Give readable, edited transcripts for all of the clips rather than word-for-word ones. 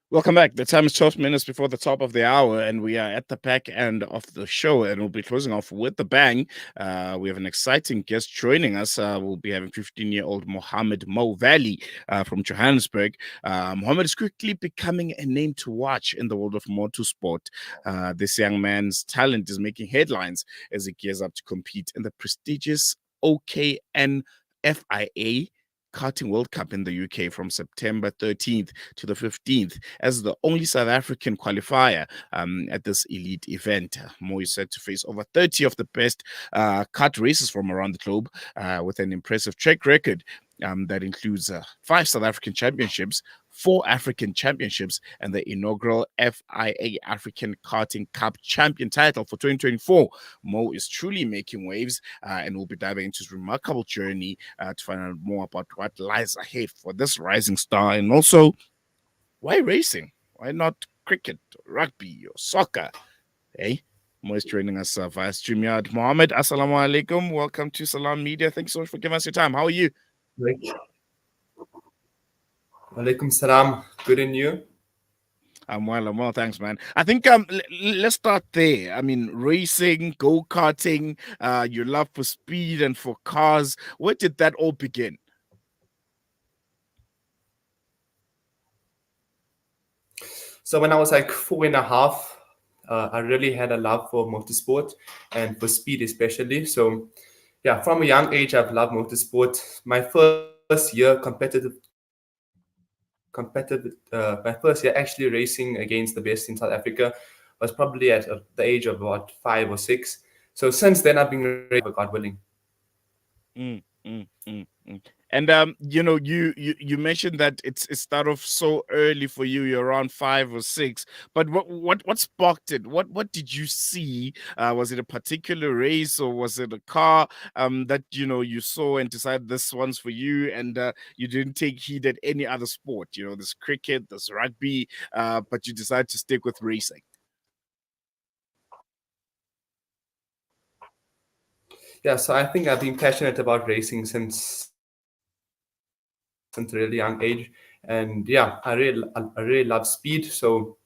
Welcome back. The time is 12 minutes before the top of the hour, and we are at the back end of the show, and we'll be closing off with the bang. We have an exciting guest joining us. We'll be having 15-year-old Mohammed Wally from Johannesburg. Mohammed is quickly becoming a name to watch in the world of motorsport. This young man's talent is making headlines as he gears up to compete in the prestigious OKN FIA Karting World Cup in the UK from September 13th to the 15th as the only South African qualifier at this elite event. Mo is set to face over 30 of the best kart races from around the globe with an impressive track record that includes 5 South African championships, 4 African championships, and the inaugural FIA African Karting Cup champion title for 2024. Mo is truly making waves, and we'll be diving into his remarkable journey to find out more about what lies ahead for this rising star, and also why racing? Why not cricket, rugby, or soccer? Hey, Mo is joining us via StreamYard. Mohammed, assalamu alaikum. Welcome to Salam Media. Thanks so much for giving us your time. How are you? Walaikum salam. Good in you? I'm well. Thanks, man. I think let's start there. I mean, racing, go-karting, your love for speed and for cars. Where did that all begin? So when I was like 4.5, I really had a love for motorsport and for speed especially. So yeah, from a young age, I've loved motorsport. My first year my first year actually racing against the best in South Africa was probably at the age of about 5 or 6. So since then, I've been racing, God willing. Mm, mm, mm, mm. And you mentioned that it started off so early for you. You're around 5 or 6. But what sparked it? What did you see? Was it a particular race, or was it a car that you saw and decided this one's for you, and you didn't take heed at any other sport? There's cricket, there's rugby, but you decided to stick with racing. Yeah, so I think I've been passionate about racing since a really young age, and yeah, I really love speed. So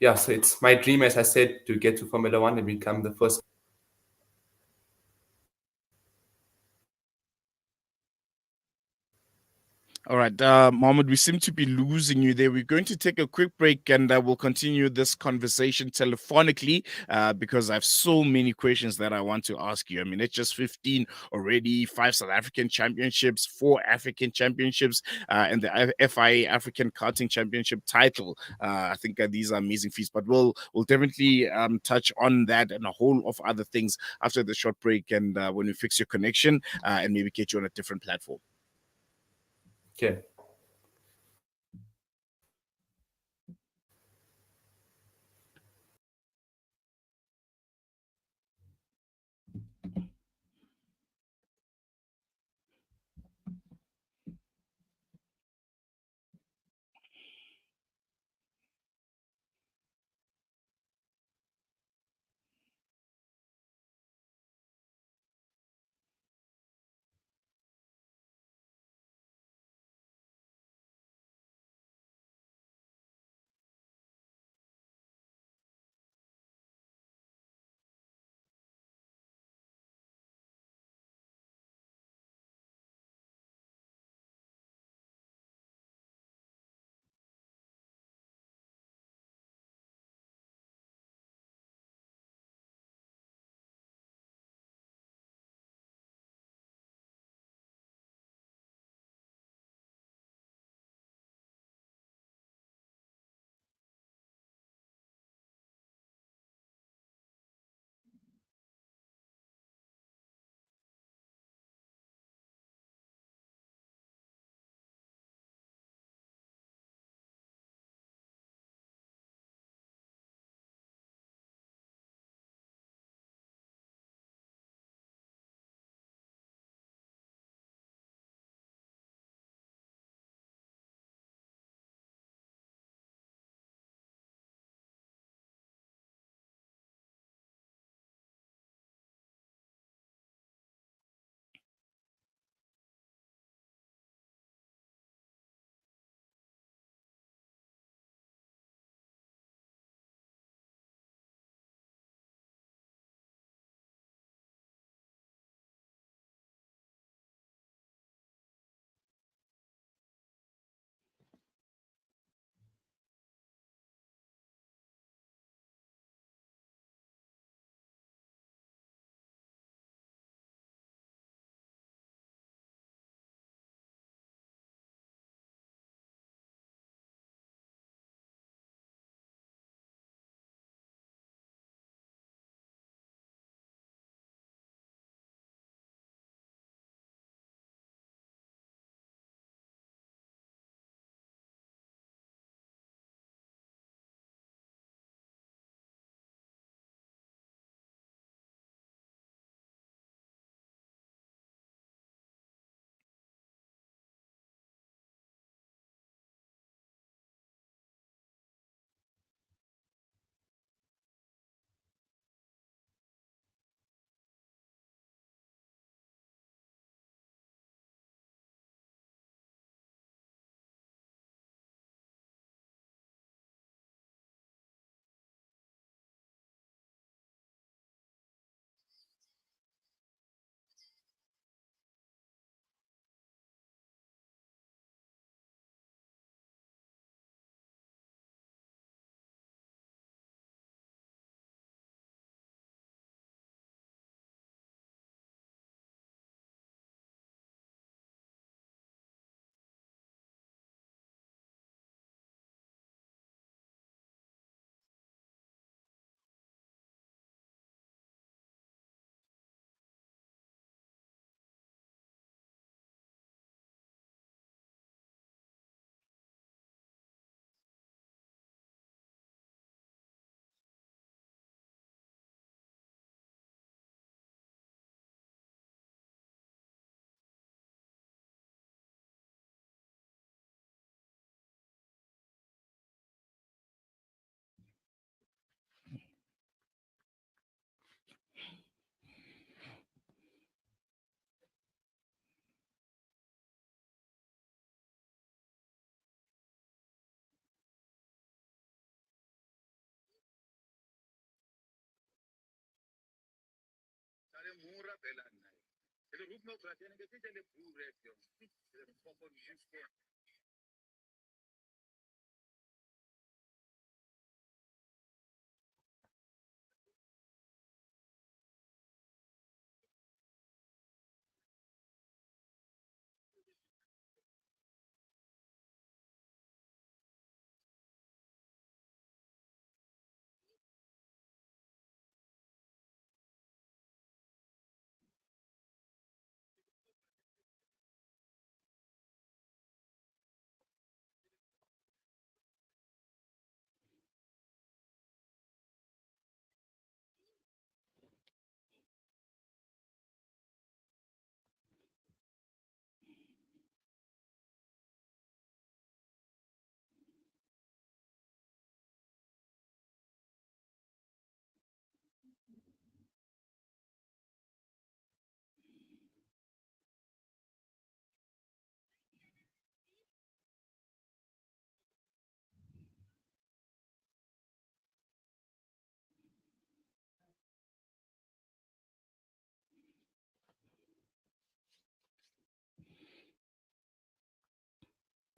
yeah, so it's my dream, as I said, to get to Formula One and become the first. All right, Mohammed, we seem to be losing you there. We're going to take a quick break, and we'll continue this conversation telephonically because I have so many questions that I want to ask you. I mean, it's just 15 already, 5 South African championships, 4 African championships, and the FIA African Karting Championship title. I think these are amazing feats, but we'll definitely touch on that and a whole of other things after the short break, and when we fix your connection and maybe get you on a different platform. Okay.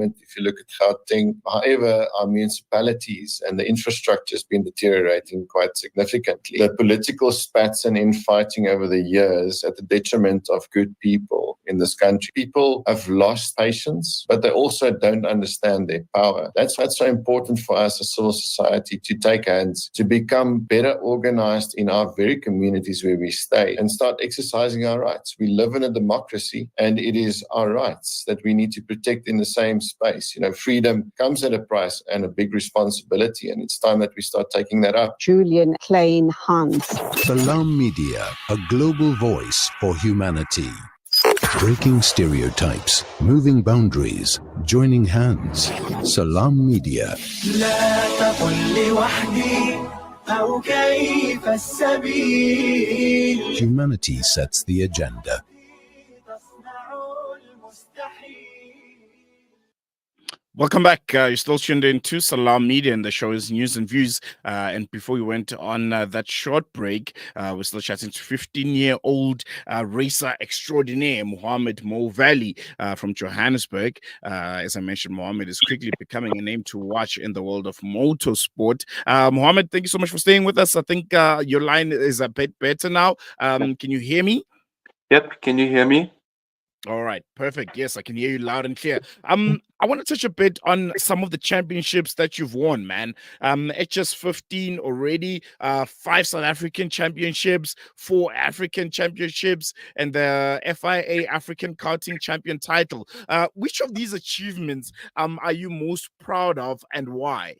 If you look at Gauteng, however, our municipalities and the infrastructure has been deteriorating quite significantly. The political spats and infighting over the years at the detriment of good people in this country. People have lost patience, but they also don't understand their power. That's so important for us as civil society to take hands, to become better organized in our very communities where we stay and start exercising our rights. We live in a democracy and it is our rights that we need to protect in the same space. Freedom comes at a price and a big responsibility, and it's time that we start taking that up. Julian Klein Hans. Salam Media, a global voice for humanity. Breaking stereotypes, moving boundaries, joining hands. Salam Media. Humanity sets the agenda. Welcome back. You're still tuned in to Salam Media, and the show is News and Views. And before we went on that short break, we're still chatting to 15-year-old racer extraordinaire, Mohammed Wally from Johannesburg. As I mentioned, Mohammed is quickly becoming a name to watch in the world of motorsport. Mohammed, thank you so much for staying with us. I think your line is a bit better now. Can you hear me? Yep, can you hear me? All right, perfect. Yes, I can hear you loud and clear. I want to touch a bit on some of the championships that you've won, man. HS 15 already, 5 South African championships, 4 African championships, and the FIA African Karting Champion title. Which of these achievements are you most proud of, and why?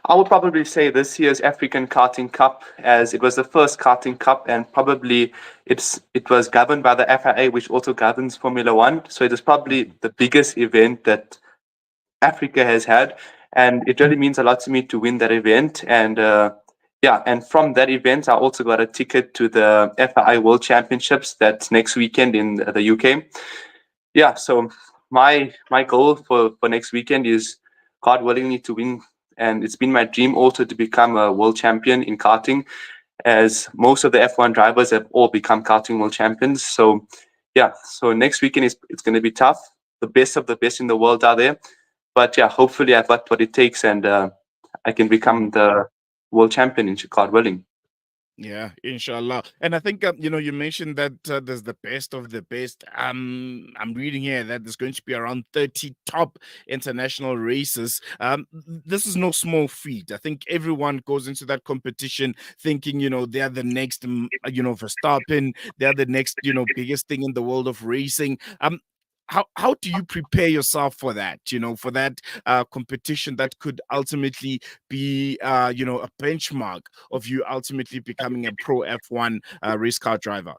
I would probably say this year's African Karting Cup, as it was the first karting cup, and probably it was governed by the FIA, which also governs Formula One. So it is probably the biggest event that Africa has had, and it really means a lot to me to win that event. And and from that event, I also got a ticket to the FIA World Championships that's next weekend in the UK. Yeah, so my goal for next weekend is, God willing, to win. And it's been my dream also to become a world champion in karting, as most of the F1 drivers have all become karting world champions. So yeah, so next weekend it's going to be tough. The best of the best in the world are there. But yeah, hopefully I've got what it takes, and I can become the world champion in God willing. Yeah, inshallah. And I think you mentioned that there's the best of the best. I'm reading here that there's going to be around 30 top international races. This is no small feat. I think everyone goes into that competition thinking, they're the next, Verstappen. They're the next, biggest thing in the world of racing. How do you prepare yourself for that? For that competition that could ultimately be, a benchmark of you ultimately becoming a pro F1 race car driver?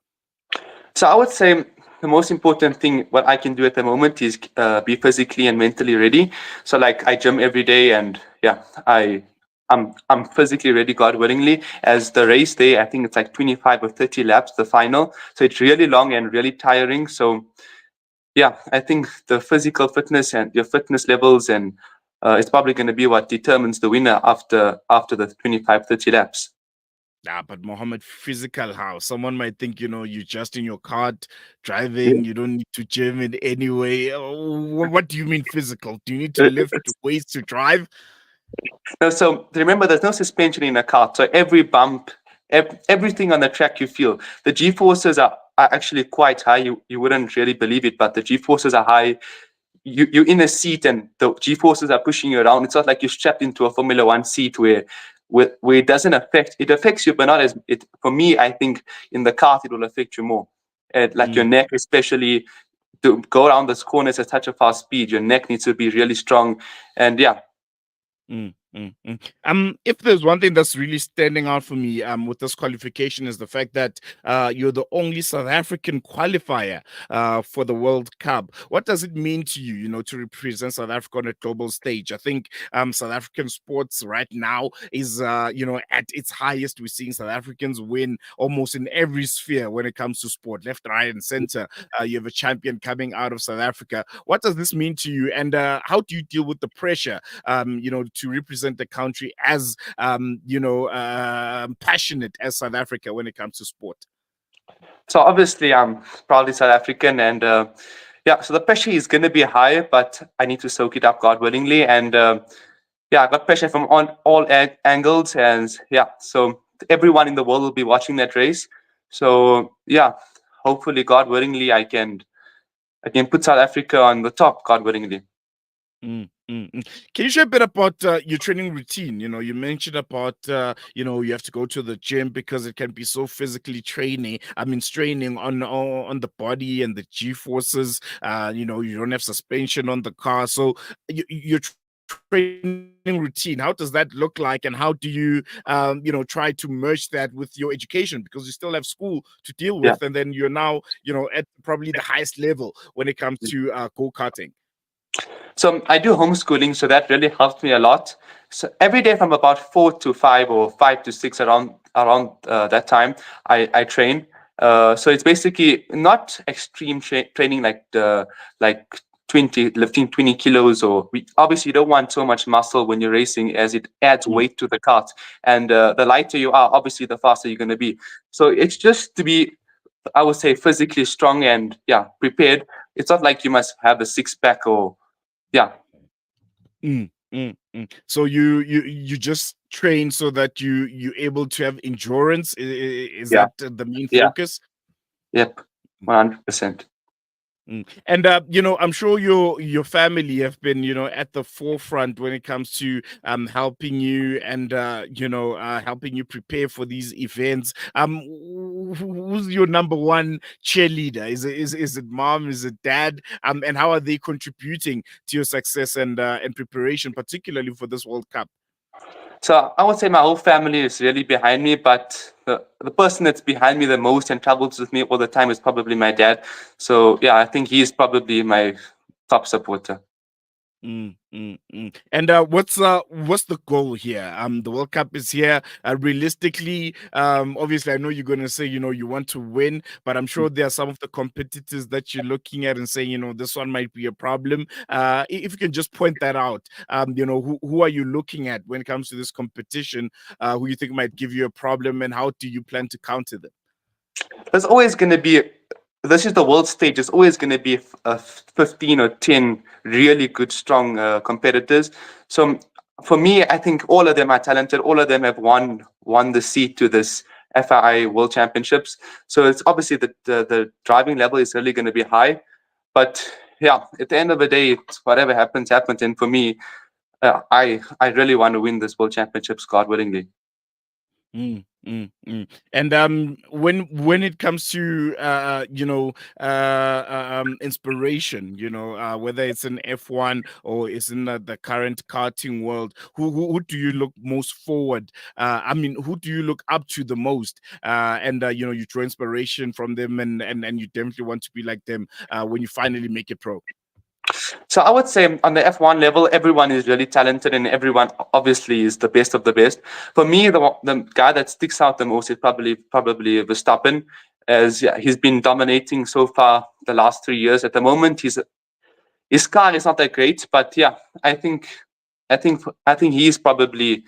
So I would say the most important thing what I can do at the moment is be physically and mentally ready. So like I gym every day, and yeah, I'm physically ready, God willingly. As the race day, I think it's like 25 or 30 laps, the final. So it's really long and really tiring. So yeah, I think the physical fitness and your fitness levels, and it's probably going to be what determines the winner after the 25, 30 laps. But Mohammed, physical how? Someone might think, you're just in your cart driving, you don't need to gym in any way. What do you mean physical? Do you need to lift weights to drive? No, so remember, there's no suspension in a car. So every bump, everything on the track you feel. The G forces are actually quite high. You wouldn't really believe it, but the G forces are high. You're in a seat and the G forces are pushing you around. It's not like you're strapped into a Formula One seat where it doesn't affect. It affects you, but not as it. For me, I think in the kart it will affect you more. Like your neck, especially to go around those corners at such a fast speed, your neck needs to be really strong. And yeah. If there's one thing that's really standing out for me with this qualification is the fact that you're the only South African qualifier for the World Cup. What does it mean to you, to represent South Africa on a global stage? I think South African sports right now is at its highest. We're seeing South Africans win almost in every sphere when it comes to sport, left, right, and center. You have a champion coming out of South Africa. What does this mean to you, and how do you deal with the pressure to represent the country as passionate as South Africa when it comes to sport? So obviously I'm proudly South African, and so the pressure is going to be high, but I need to soak it up, God willingly. And I got pressure from all angles, and so everyone in the world will be watching that race. So hopefully, God willingly, I can put South Africa on the top, God willingly. Can you share a bit about your training routine? You mentioned about you have to go to the gym because it can be so physically straining on the body and the G forces. You don't have suspension on the car, so your training routine, how does that look like, and how do you try to merge that with your education, because you still have school to deal with, and then you're now at probably the highest level when it comes to go-karting? So I do homeschooling, so that really helps me a lot. So every day from about 4 to 5 or 5 to 6 around that time, I train. So it's basically not extreme training like lifting 20 kilos, or obviously you don't want so much muscle when you're racing, as it adds weight to the kart. And the lighter you are, obviously the faster you're going to be. So it's just to be, I would say, physically strong and prepared. It's not like you must have a six-pack or So you just train so that you're able to have endurance. Is that the main focus? Yep, 100%. And I'm sure your family have been at the forefront when it comes to helping you and helping you prepare for these events. Who's your number one cheerleader? Is it mom? Is it dad? And how are they contributing to your success and preparation, particularly for this World Cup? So I would say my whole family is really behind me, but the person that's behind me the most and travels with me all the time is probably my dad. So I think he's probably my top supporter. And what's the goal here? The World Cup is here. Realistically, obviously, I know you're going to say you want to win, but I'm sure there are some of the competitors that you're looking at and saying this one might be a problem. If you can just point that out, who are you looking at when it comes to this competition? Who you think might give you a problem, and how do you plan to counter them? There's always going to be. This is the world stage. There's always going to be 15 or 10 really good, strong competitors. So for me, I think all of them are talented. All of them have won the seat to this FII World Championships. So it's obviously the driving level is really going to be high. But at the end of the day, whatever happens. And for me, I really want to win this World Championships, God willingly. And when it comes to inspiration, whether it's in F1 or it's in the current karting world, who do you look most forward? Who do you look up to the most? And you draw inspiration from them, and you definitely want to be like them when you finally make it pro. So I would say on the F1 level, everyone is really talented, and everyone obviously is the best of the best. For me, the guy that sticks out the most is probably Verstappen, as he's been dominating so far the last 3 years. At the moment, his car is not that great, but I think he is probably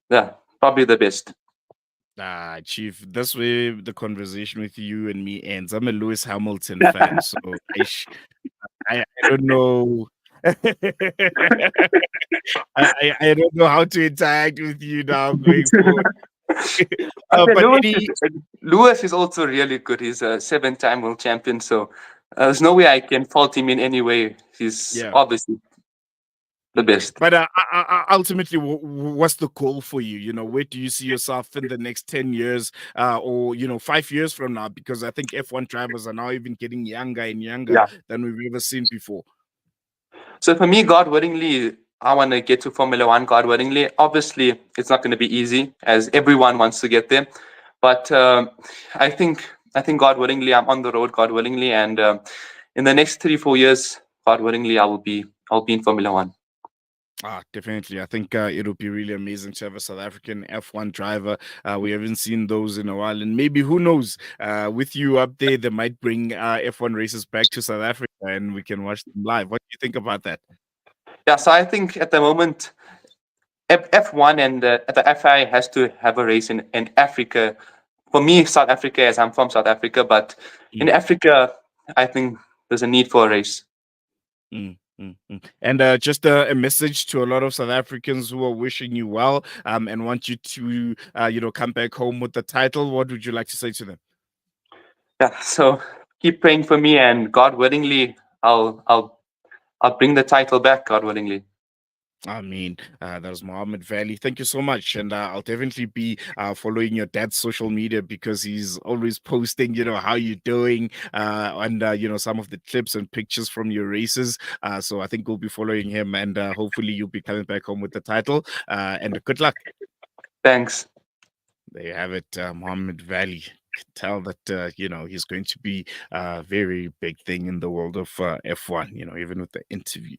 the best. Chief, this way the conversation with you and me ends. I'm a Lewis Hamilton fan, so I don't know. I don't know how to interact with you now going forward. Okay, But any Lewis is also really good. He's a 7-time world champion, so there's no way I can fault him in any way. He's yeah. obviously the best. But ultimately, what's the goal for you? You know, where do you see yourself in the next 10 years or, 5 years from now? Because I think F1 drivers are now even getting younger and younger Yeah. than we've ever seen before. So for me, God willingly, I want to get to Formula One. God willingly, obviously, it's not going to be easy, as everyone wants to get there. But I think God willingly, I'm on the road. God willingly, and in the next 3-4 years, God willingly, I'll be in Formula One. Definitely. I think it'll be really amazing to have a South African F1 driver. We haven't seen those in a while. And maybe, who knows, with you up there, they might bring F1 races back to South Africa and we can watch them live. What do you think about that? Yeah, so I think at the moment, F1 and the FI has to have a race in Africa. For me, South Africa, as I'm from South Africa, but in Africa, I think there's a need for a race. And just a message to a lot of South Africans who are wishing you well and want you to, come back home with the title. What would you like to say to them? Yeah, so keep praying for me, and God willingly, I'll bring the title back. God willingly. I mean, that was Mohammed Valley. Thank you so much. And I'll definitely be following your dad's social media because he's always posting, how you're doing and, some of the clips and pictures from your races. So I think we'll be following him and hopefully you'll be coming back home with the title. And good luck. Thanks. There you have it, Mohammed Valley. Tell that, he's going to be a very big thing in the world of F1, even with the interview.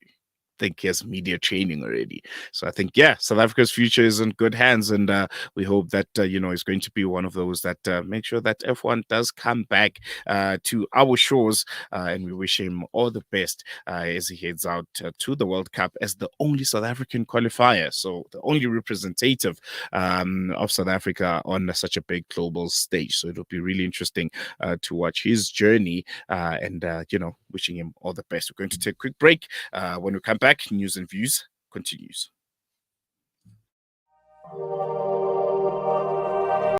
Think he has media training already. So I think, South Africa's future is in good hands. And we hope that, he's going to be one of those that make sure that F1 does come back to our shores. And we wish him all the best as he heads out to the World Cup as the only South African qualifier. So the only representative of South Africa on such a big global stage. So it'll be really interesting to watch his journey and, wishing him all the best. We're going to take a quick break. When we come back, news and views continues.